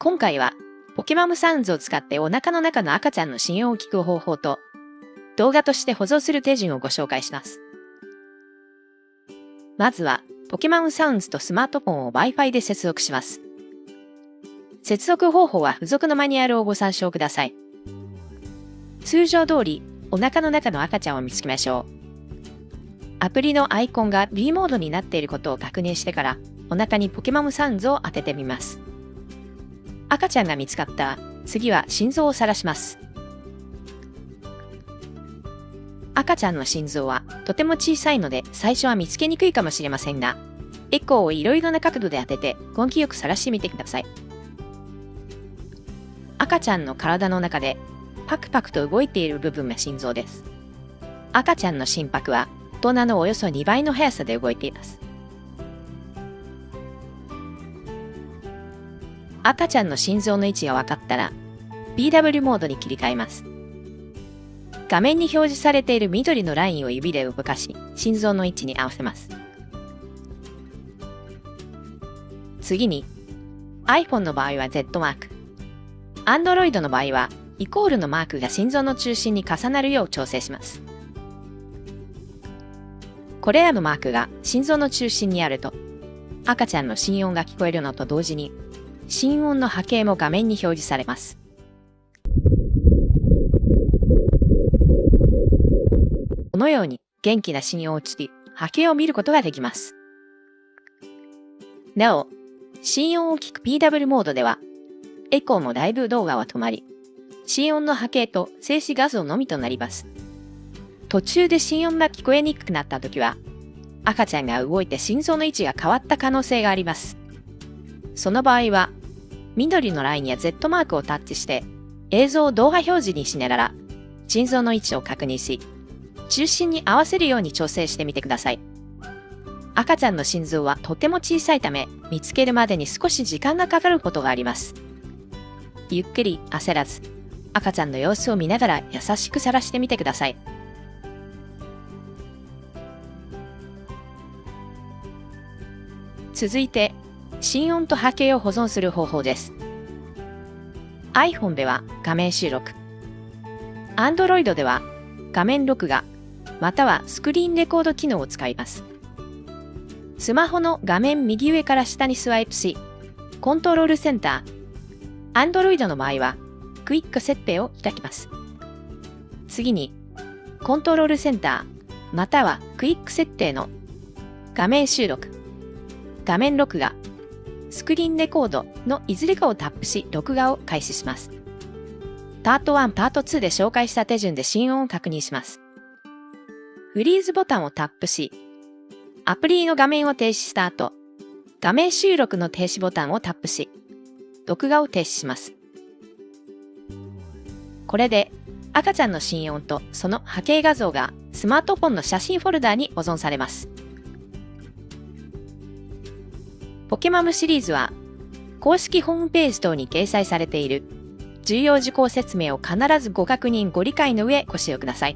今回はポケマムサウンズを使ってお腹の中の赤ちゃんの心音を聞く方法と動画として保存する手順をご紹介します。まずはポケマムサウンズとスマートフォンを Wi-Fi で接続します。接続方法は付属のマニュアルをご参照ください。通常通りお腹の中の赤ちゃんを見つけましょう。アプリのアイコンが B モードになっていることを確認してからお腹にポケマムサウンズを当ててみます。赤ちゃんが見つかったら次は心臓を晒します。赤ちゃんの心臓はとても小さいので最初は見つけにくいかもしれませんが、エコーをいろいろな角度で当てて根気よく晒してみてください。赤ちゃんの体の中でパクパクと動いている部分が心臓です。赤ちゃんの心拍は大人のおよそ2倍の速さで動いています。赤ちゃんの心臓の位置が分かったら BW モードに切り替えます。画面に表示されている緑のラインを指で動かし、心臓の位置に合わせます。次に iPhone の場合は Z マーク、Android の場合はイコールのマークが心臓の中心に重なるよう調整します。これらのマークが心臓の中心にあると赤ちゃんの心音が聞こえるのと同時に心音の波形も画面に表示されます。このように元気な心音を聞き、波形を見ることができます。なお、心音を聞く PW モードでは、エコーもライブ動画は止まり、心音の波形と静止画像のみとなります。途中で心音が聞こえにくくなったときは、赤ちゃんが動いて心臓の位置が変わった可能性があります。その場合は、緑のラインや Z マークをタッチして映像を動画表示にしながら心臓の位置を確認し、中心に合わせるように調整してみてください。赤ちゃんの心臓はとても小さいため、見つけるまでに少し時間がかかることがあります。ゆっくり焦らず、赤ちゃんの様子を見ながら優しく晒してみてください。続いて、心音と波形を保存する方法です。iPhone では画面収録、Android では画面録画、またはスクリーンレコード機能を使います。スマホの画面右上から下にスワイプし、コントロールセンター、Android の場合はクイック設定を開きます。次に、コントロールセンター、またはクイック設定の画面収録、画面録画、スクリーンレコードのいずれかをタップし、録画を開始します。パート1、パート2で紹介した手順で心音を確認します。フリーズボタンをタップし、アプリの画面を停止した後、画面収録の停止ボタンをタップし、録画を停止します。これで赤ちゃんの心音とその波形画像がスマートフォンの写真フォルダに保存されます。ポケマムシリーズは公式ホームページ等に掲載されている重要事項説明を必ずご確認ご理解の上ご使用ください。